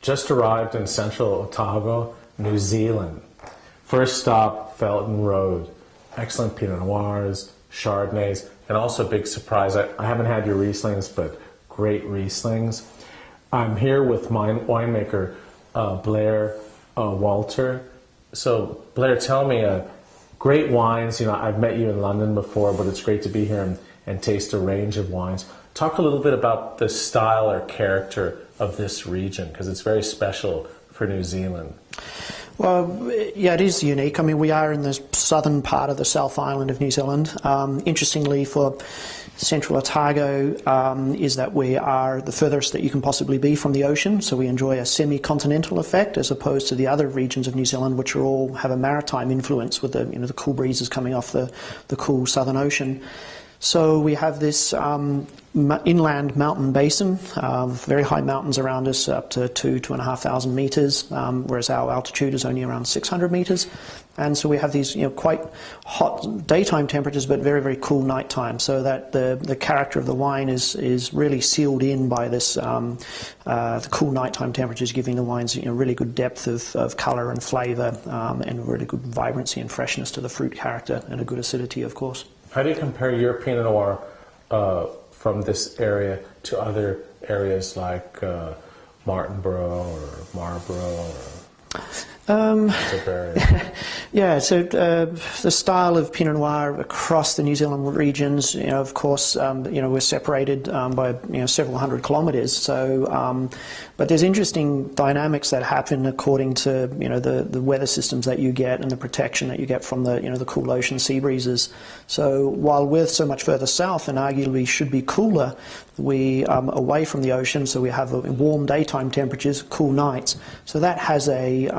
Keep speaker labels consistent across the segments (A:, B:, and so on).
A: Just arrived in central Otago, New Zealand. First stop, Felton Road. Excellent Pinot Noirs, Chardonnays, and also a big surprise. I haven't had your Rieslings, but great Rieslings. I'm here with winemaker Blair Walter. So Blair, tell me, great wines. You know, I've met you in London before, but it's great to be here and taste a range of wines. Talk a little bit about the style or character of this region, because it's very special for New Zealand.
B: Well, yeah, it is unique. I mean, we are in the southern part of the South Island of New Zealand. Interestingly, for central Otago, is that we are the furthest that you can possibly be from the ocean, so we enjoy a semi-continental effect as opposed to the other regions of New Zealand, which are all have a maritime influence with the the cool breezes coming off the cool southern ocean. So we have this inland mountain basin, very high mountains around us, up to 2,500 meters, whereas our altitude is only around 600 meters. And so we have these quite hot daytime temperatures, but very, very cool nighttime, so that the character of the wine is really sealed in by this the cool nighttime temperatures, giving the wines really good depth of color and flavor, and really good vibrancy and freshness to the fruit character, and a good acidity, of course.
A: How do you compare your Pinot Noir from this area to other areas like Martinborough or Marlborough or
B: yeah, so the style of Pinot Noir across the New Zealand regions, of course, we're separated by several hundred kilometres. So, but there's interesting dynamics that happen according to the weather systems that you get and the protection that you get from the cool ocean sea breezes. So while we're so much further south and arguably should be cooler, we away from the ocean, so we have warm daytime temperatures, cool nights. So that has a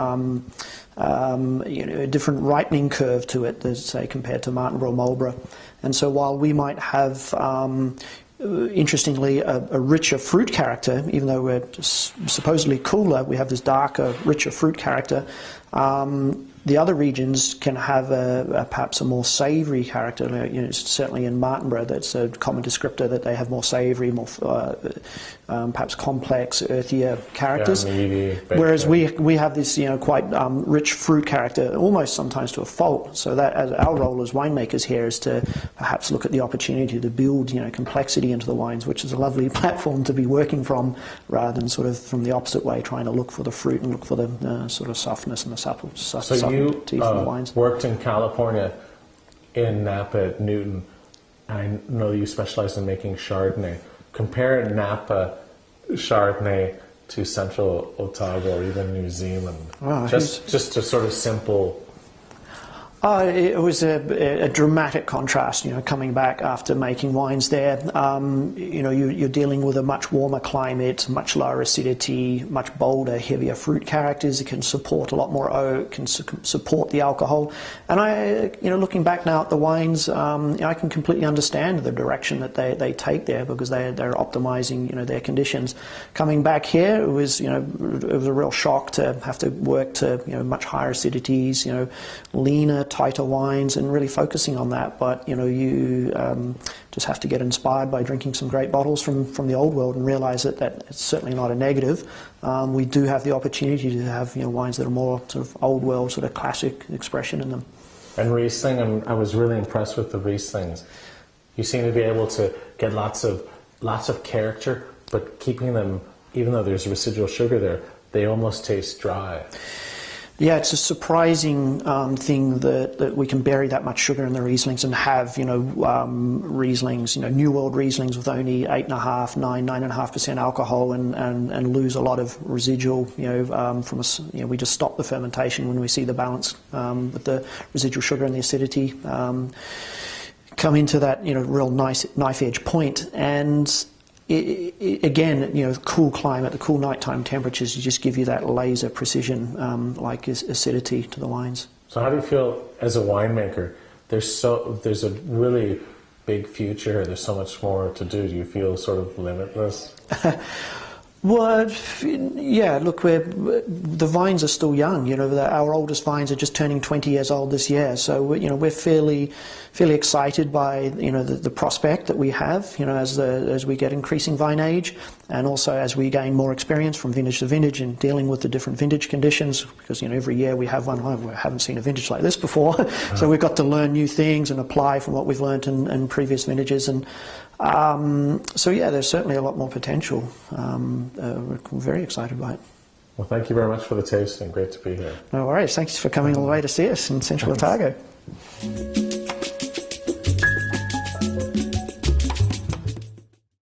B: different ripening curve to it, say, compared to Martinborough, Marlborough. And so while we might have, interestingly, a richer fruit character, even though we're supposedly cooler, we have this darker, richer fruit character. The other regions can have perhaps a more savoury character. Certainly in Martinborough, that's a common descriptor, that they have more savoury, more perhaps complex, earthier characters. Yeah, meaty, whereas we have this quite rich fruit character, almost sometimes to a fault. So that our role as winemakers here is to perhaps look at the opportunity to build complexity into the wines, which is a lovely platform to be working from, rather than sort of from the opposite way, trying to look for the fruit and look for the sort of softness and the supple.
A: So you worked in California, in Napa at Newton. I know you specialize in making Chardonnay. Compare Napa Chardonnay to central Otago or even New Zealand. Wow, just a sort of simple.
B: It was a dramatic contrast, coming back after making wines there. You're dealing with a much warmer climate, much lower acidity, much bolder, heavier fruit characters. It can support a lot more oak, can support the alcohol. And looking back now at the wines, I can completely understand the direction that they take there, because they're optimizing, their conditions. Coming back here, it was a real shock to have to work to, much higher acidities, leaner, tighter wines, and really focusing on that. But you just have to get inspired by drinking some great bottles from the old world and realize that it's certainly not a negative. We do have the opportunity to have wines that are more sort of old world, sort of classic expression in them.
A: And Riesling, I was really impressed with the Rieslings. You seem to be able to get lots of character, but keeping them, even though there's residual sugar there, they almost taste dry.
B: Yeah, it's a surprising thing that we can bury that much sugar in the Rieslings and have, Rieslings, New World Rieslings with only 8.5%, 9.5% alcohol and lose a lot of residual, we just stop the fermentation when we see the balance with the residual sugar and the acidity come into that, real nice knife edge point. And again, cool climate, the cool nighttime temperatures, just give you that laser precision, like acidity to the wines.
A: So how do you feel as a winemaker? There's a really big future. There's so much more to do. Do you feel sort of limitless?
B: Well, yeah, look, the vines are still young. You know, our oldest vines are just turning 20 years old this year. So, you know, we're fairly excited by, you know, the prospect that we have, you know, as we get increasing vine age, and also as we gain more experience from vintage to vintage and dealing with the different vintage conditions, because, you know, every year we have one, we haven't seen a vintage like this before. So we've got to learn new things and apply from what we've learned in previous vintages. And so, yeah, there's certainly a lot more potential. We're very excited by it.
A: Well, thank you very much for the tasting. Great to be here.
B: No worries. Thanks for coming all the way to see us in Central Otago.